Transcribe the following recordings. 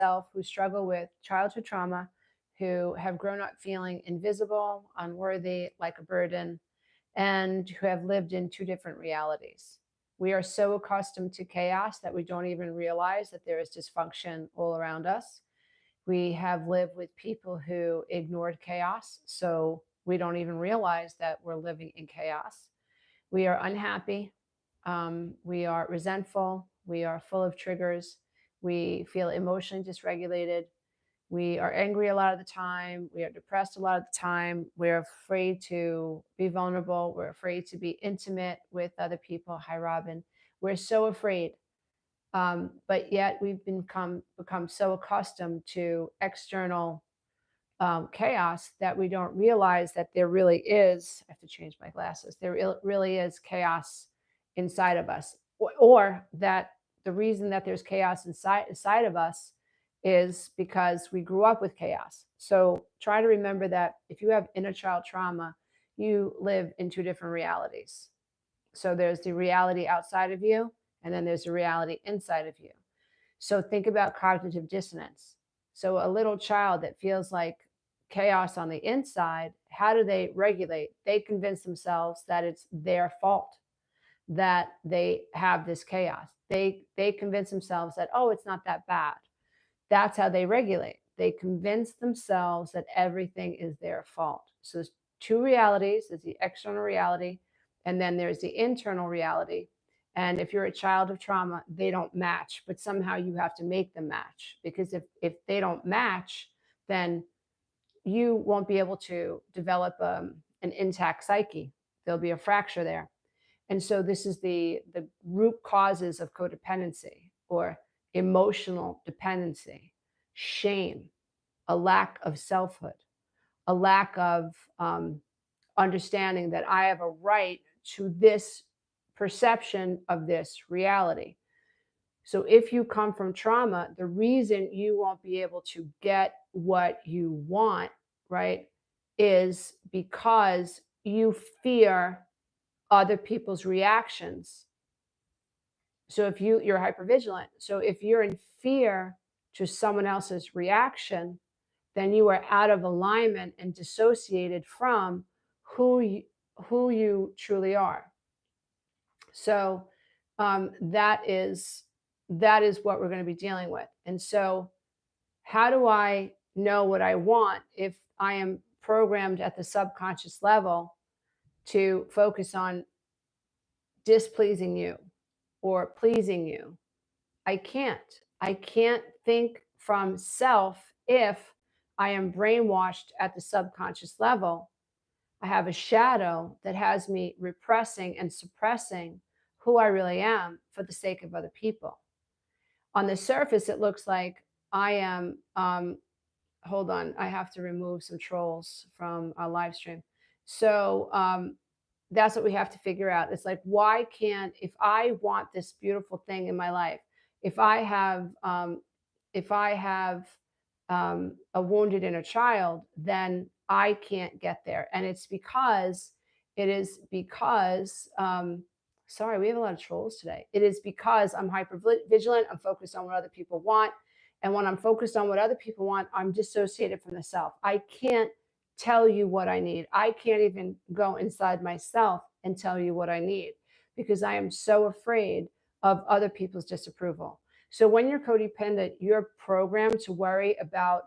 myself who struggle with childhood trauma, who have grown up feeling invisible, unworthy, like a burden, and who have lived in two different realities. We are so accustomed to chaos that we don't even realize that there is dysfunction all around us. We have lived with people who ignored chaos, so we don't even realize that we're living in chaos. We are unhappy. We are resentful. We are full of triggers. We feel emotionally dysregulated. We are angry a lot of the time. We are depressed a lot of the time. We're afraid to be vulnerable. We're afraid to be intimate with other people. Hi, Robin. We're so afraid. But yet we've become so accustomed to external chaos that we don't realize that there really is, I have to change my glasses, there really is chaos inside of us, or that the reason that there's chaos inside of us is because we grew up with chaos. So try to remember that if you have inner child trauma, you live in two different realities. So there's the reality outside of you, and then there's the reality inside of you. So think about cognitive dissonance. So a little child that feels like chaos on the inside, how do they regulate? They convince themselves that it's their fault that they have this chaos. They convince themselves that, oh, it's not that bad. That's how they regulate. They convince themselves that everything is their fault. So there's two realities. There's the external reality, and then there's the internal reality. And if you're a child of trauma, they don't match, but somehow you have to make them match, because if they don't match, then you won't be able to develop an intact psyche. There'll be a fracture there. And so this is the root causes of codependency, or emotional dependency: shame, a lack of selfhood, a lack of understanding that I have a right to this perception of this reality. So if you come from trauma, the reason you won't be able to get what you want, right, is because you fear other people's reactions. So if you're hypervigilant, so if you're in fear to someone else's reaction, then you are out of alignment and dissociated from who you truly are. So that is what we're going to be dealing with. And so, how do I know what I want if I am programmed at the subconscious level to focus on displeasing you or pleasing you? I can't. I can't think from self if I am brainwashed at the subconscious level. I have a shadow that has me repressing and suppressing who I really am for the sake of other people. On the surface, it looks like I am, hold on, I have to remove some trolls from our live stream. So that's what we have to figure out. It's like, why can't, if I want this beautiful thing in my life, if I have, a wounded inner child, then I can't get there. And it's because, sorry, we have a lot of trolls today. It is because I'm hyper vigilant. I'm focused on what other people want. And when I'm focused on what other people want, I'm dissociated from the self. I can't tell you what I need. I can't even go inside myself and tell you what I need, because I am so afraid of other people's disapproval. So when you're codependent, you're programmed to worry about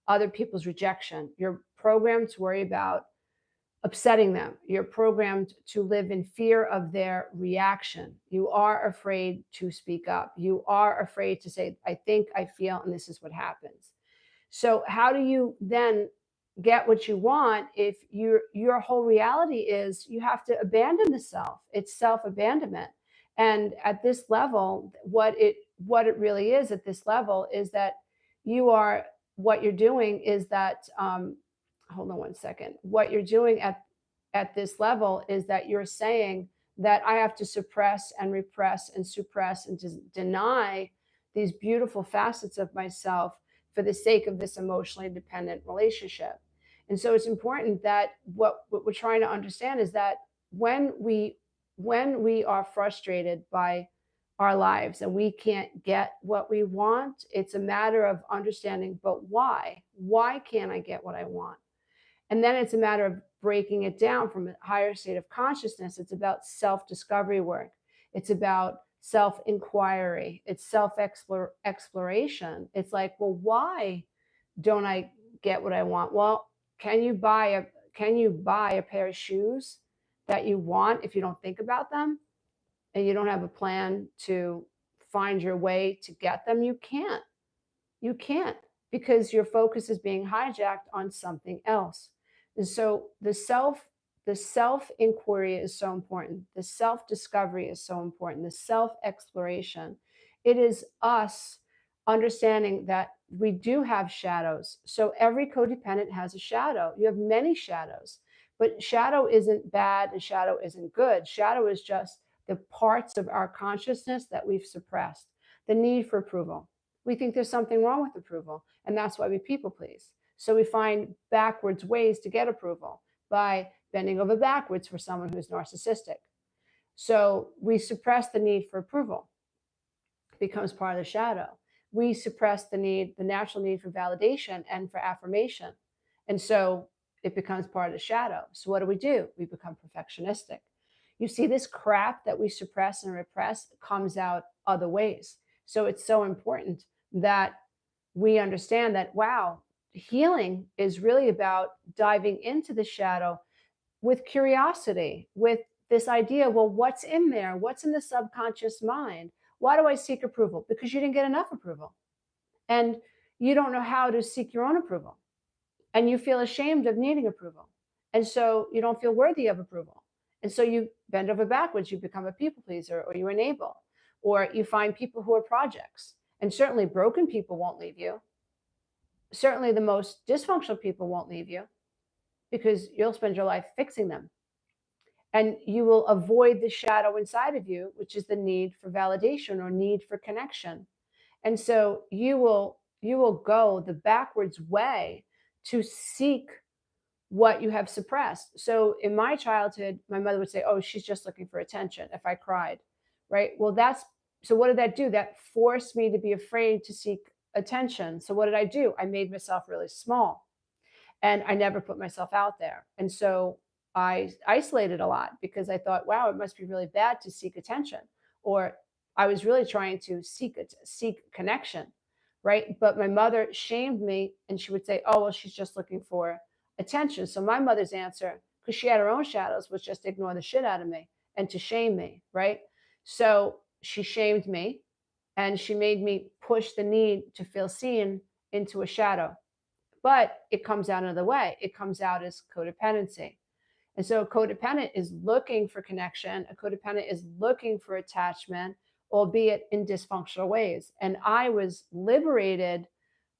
other people's rejection. You're programmed to worry about upsetting them. You're programmed to live in fear of their reaction. You are afraid to speak up. You are afraid to say, I think, I feel, and this is what happens. So how do you then get what you want if your whole reality is you have to abandon the self? It's self-abandonment. And at this level, what it really is at this level is that you are, what you're doing is that hold on one second. What you're doing at this level is that you're saying that I have to suppress and repress and suppress and deny these beautiful facets of myself for the sake of this emotionally dependent relationship. And so it's important that what we're trying to understand is that when we are frustrated by our lives and we can't get what we want, it's a matter of understanding, but why? Why can't I get what I want? And then it's a matter of breaking it down from a higher state of consciousness. It's about self discovery work, it's about self inquiry, it's self exploration. It's like, well, why don't I get what I want? Well, can you buy a pair of shoes that you want if you don't think about them and you don't have a plan to find your way to get them? You can't. You can't, because your focus is being hijacked on something else. And so the self inquiry is so important. The self discovery is so important. The self exploration. It is us understanding that we do have shadows. So every codependent has a shadow. You have many shadows, but shadow isn't bad and shadow isn't good. Shadow is just the parts of our consciousness that we've suppressed. The need for approval. We think there's something wrong with approval, and that's why we people please. So we find backwards ways to get approval by bending over backwards for someone who's narcissistic. So we suppress the need for approval, it becomes part of the shadow. We suppress the natural need for validation and for affirmation. And so it becomes part of the shadow. So what do? We become perfectionistic. You see, this crap that we suppress and repress comes out other ways. So it's so important that we understand that, wow, healing is really about diving into the shadow with curiosity, with this idea, well, what's in there? What's in the subconscious mind? Why do I seek approval? Because you didn't get enough approval. And you don't know how to seek your own approval. And you feel ashamed of needing approval. And so you don't feel worthy of approval. And so you bend over backwards, you become a people pleaser, or you enable, or you find people who are projects. And certainly broken people won't leave you. Certainly the most dysfunctional people won't leave you because you'll spend your life fixing them. And you will avoid the shadow inside of you, which is the need for validation or need for connection. And so you will go the backwards way to seek what you have suppressed. So in my childhood, my mother would say, "Oh, she's just looking for attention," if I cried, right? Well, that's so what did that do? That forced me to be afraid to seek attention. So what did I do? I made myself really small and I never put myself out there. And so I isolated a lot because I thought, wow, it must be really bad to seek attention, or I was really trying to seek connection, right? But my mother shamed me, and she would say, "Oh, well, she's just looking for attention." So my mother's answer, because she had her own shadows, was just ignore the shit out of me and to shame me, right? So she shamed me, and she made me push the need to feel seen into a shadow, but it comes out another way. It comes out as codependency. And so a codependent is looking for connection. A codependent is looking for attachment, albeit in dysfunctional ways. And I was liberated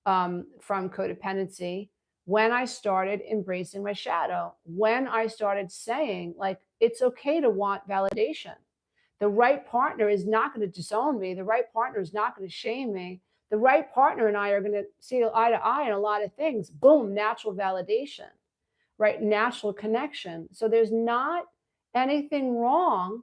from codependency when I started embracing my shadow, when I started saying, like, it's okay to want validation. The right partner is not going to disown me. The right partner is not going to shame me. The right partner and I are going to see eye to eye on a lot of things. Boom, natural validation, right? Natural connection. So there's not anything wrong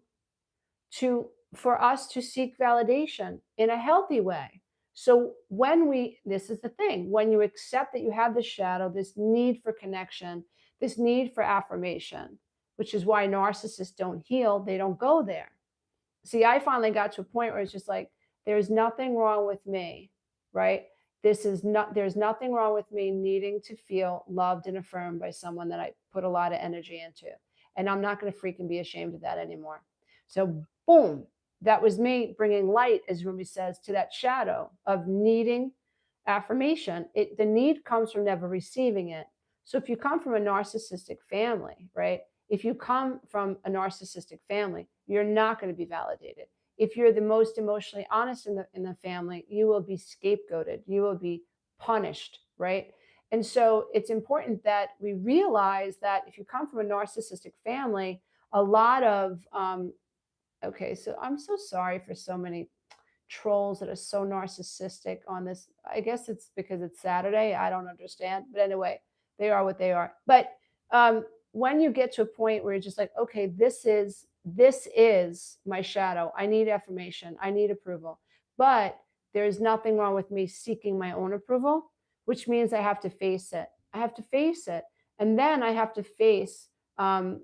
to for us to seek validation in a healthy way. So this is the thing, when you accept that you have this shadow, this need for connection, this need for affirmation, which is why narcissists don't heal, they don't go there. See, I finally got to a point where it's just like, there's nothing wrong with me, right? There's nothing wrong with me needing to feel loved and affirmed by someone that I put a lot of energy into. And I'm not going to freaking be ashamed of that anymore. So, boom, that was me bringing light, as Rumi says, to that shadow of needing affirmation. The need comes from never receiving it. So, if you come from a narcissistic family, right? If you come from a narcissistic family, you're not going to be validated. If you're the most emotionally honest in the family, you will be scapegoated. You will be punished, right? And so it's important that we realize that if you come from a narcissistic family, a lot of okay, so I'm so sorry for so many trolls that are so narcissistic on this. I guess it's because it's Saturday. I don't understand. But anyway, they are what they are. But when you get to a point where you're just like, okay, this is this is my shadow. I need affirmation. I need approval. But there's nothing wrong with me seeking my own approval, which means I have to face it. I have to face it. And then I have to face the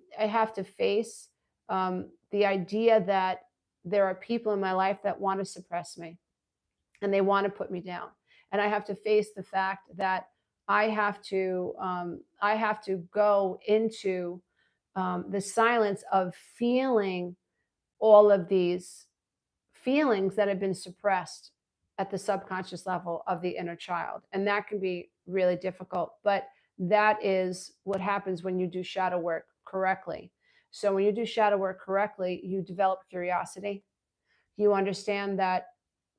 idea that there are people in my life that want to suppress me and they want to put me down. And I have to face the fact that I have to go into the silence of feeling all of these feelings that have been suppressed at the subconscious level of the inner child. And that can be really difficult. But that is what happens when you do shadow work correctly. So, when you do shadow work correctly, you develop curiosity. You understand that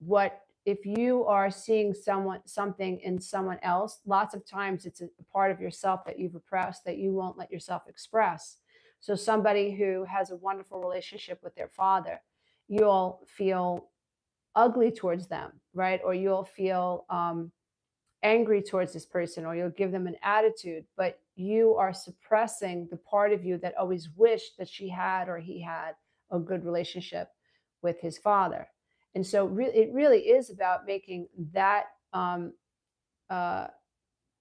what if you are seeing something in someone else, lots of times it's a part of yourself that you've repressed that you won't let yourself express. So somebody who has a wonderful relationship with their father, you'll feel ugly towards them, right? Or you'll feel angry towards this person, or you'll give them an attitude, but you are suppressing the part of you that always wished that she had or he had a good relationship with his father. And so it really is about making that uh,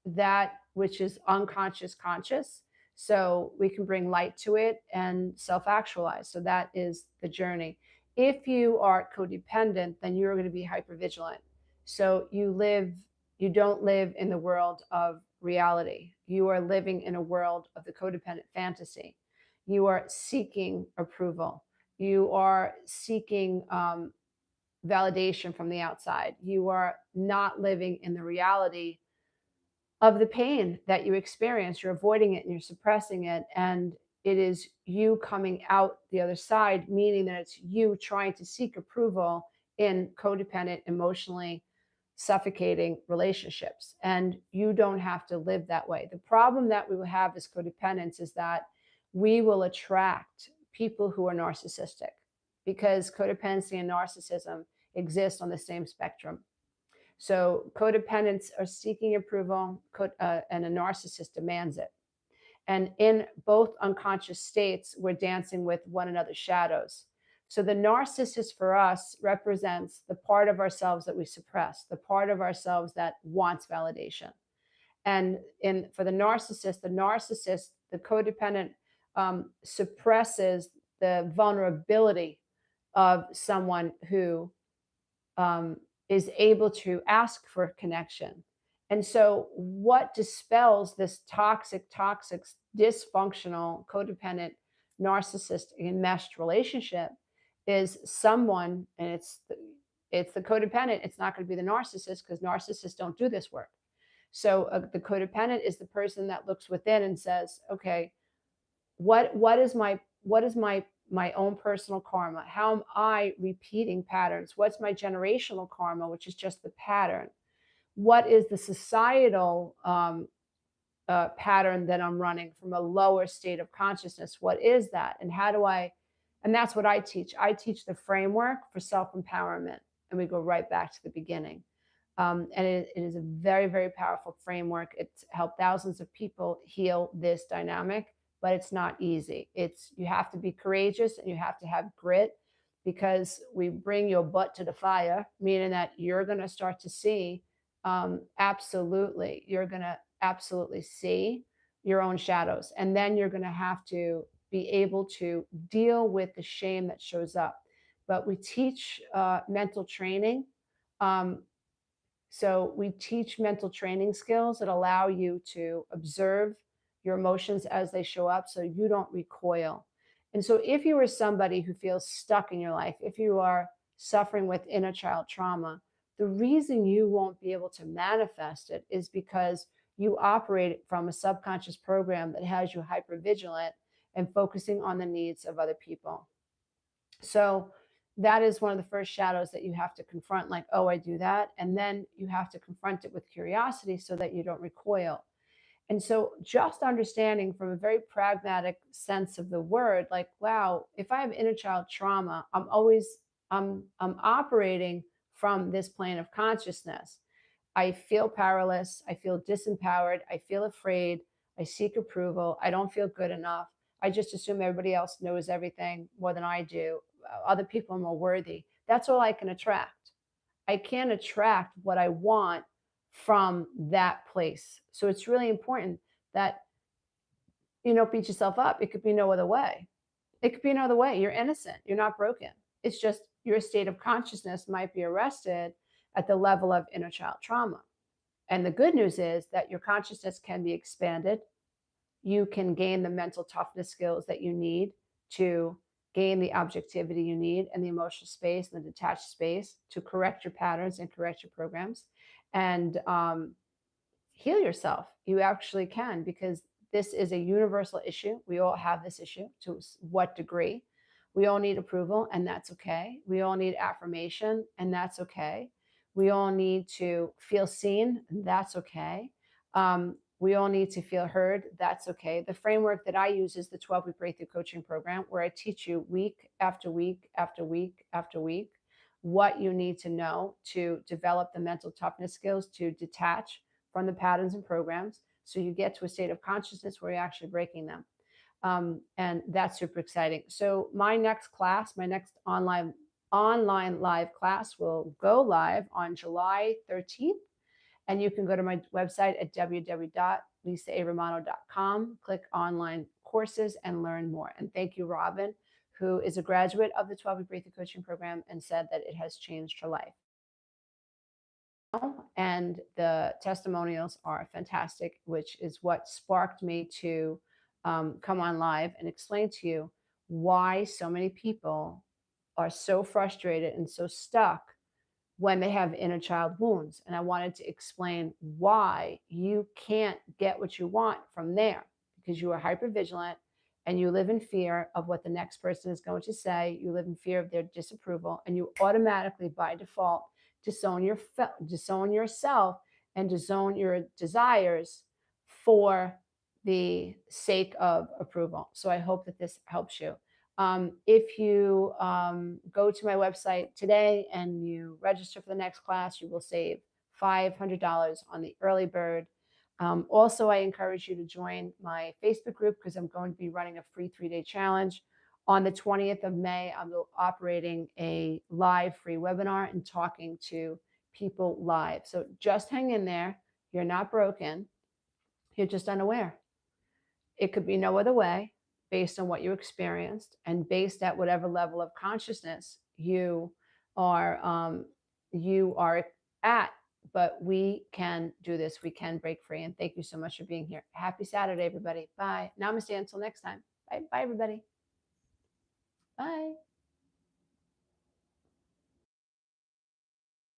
that which is unconscious conscious, so we can bring light to it and self-actualize. So that is the journey. If you are codependent, then you're going to be hypervigilant. So you don't live in the world of reality. You are living in a world of the codependent fantasy. You are seeking approval. You are seeking validation from the outside. You are not living in the reality of the pain that you experience. You're avoiding it and you're suppressing it. And it is you coming out the other side, meaning that it's you trying to seek approval in codependent, emotionally suffocating relationships. And you don't have to live that way. The problem that we will have as codependents is that we will attract people who are narcissistic, because codependency and narcissism exist on the same spectrum. So codependents are seeking approval, and a narcissist demands it. And in both unconscious states, we're dancing with one another's shadows. So the narcissist for us represents the part of ourselves that we suppress, the part of ourselves that wants validation. And for the codependent suppresses the vulnerability of someone who um, is able to ask for connection. And so, what dispels this toxic, dysfunctional, codependent, narcissist enmeshed relationship is someone, and it's the codependent. It's not going to be the narcissist, because narcissists don't do this work. So, the codependent is the person that looks within and says, "Okay, what is my own personal karma? How am I repeating patterns? What's my generational karma, which is just the pattern? What is the societal pattern that I'm running from a lower state of consciousness? What is that? And how do I?" And that's what I teach. I teach the framework for self empowerment, and we go right back to the beginning. And it is a very, very powerful framework. It's helped thousands of people heal this dynamic, but it's not easy. You have to be courageous and you have to have grit, because we bring your butt to the fire, meaning that you're going to start to see, you're going to absolutely see your own shadows. And then you're going to have to be able to deal with the shame that shows up. But we teach mental training. Um, so we teach mental training skills that allow you to observe your emotions as they show up so you don't recoil. And so if you are somebody who feels stuck in your life, if you are suffering with inner child trauma, the reason you won't be able to manifest it is because you operate from a subconscious program that has you hypervigilant and focusing on the needs of other people. So that is one of the first shadows that you have to confront, like, oh, I do that. And then you have to confront it with curiosity so that you don't recoil. And so just understanding from a very pragmatic sense of the word, like, wow, if I have inner child trauma, I'm operating from this plane of consciousness. I feel powerless. I feel disempowered. I feel afraid. I seek approval. I don't feel good enough. I just assume everybody else knows everything more than I do. Other people are more worthy. That's all I can attract. I can't attract what I want from that place. So it's really important that you don't beat yourself up. It could be no other way. It could be no other way. You're innocent. You're not broken. It's just your state of consciousness might be arrested at the level of inner child trauma. And the good news is that your consciousness can be expanded. You can gain the mental toughness skills that you need to gain the objectivity you need and the emotional space and the detached space to correct your patterns and correct your programs and heal yourself. You actually can, because this is a universal issue. We all have this issue. To what degree? We all need approval, and that's okay. We all need affirmation, and that's okay. We all need to feel seen, and that's okay. We all need to feel heard. That's okay. The framework that I use is the 12-week breakthrough coaching program, where I teach you week after week after week after week what you need to know to develop the mental toughness skills to detach from the patterns and programs, so you get to a state of consciousness where you're actually breaking them. And that's super exciting. So my next class, my next online live class will go live on July 13th. And you can go to my website at www.lisaaromano.com, click online courses, and learn more. And thank you, Robin, who is a graduate of the 12-week breakthrough coaching program and said that it has changed her life. And the testimonials are fantastic, which is what sparked me to come on live and explain to you why so many people are so frustrated and so stuck when they have inner child wounds. And I wanted to explain why you can't get what you want from there, because you are hypervigilant and you live in fear of what the next person is going to say. You live in fear of their disapproval, and you automatically, by default, disown yourself and disown your desires for the sake of approval. So I hope that this helps you. If you go to my website today and you register for the next class, you will save $500 on the early bird. Also, I encourage you to join my Facebook group, because I'm going to be running a free 3-day challenge. On the 20th of May, I'm operating a live free webinar and talking to people live. So just hang in there. You're not broken. You're just unaware. It could be no other way, based on what you experienced and based at whatever level of consciousness you are at. But we can do this. We can break free. And thank you so much for being here. Happy Saturday, everybody. Bye. Namaste until next time. Bye. Bye, everybody. Bye.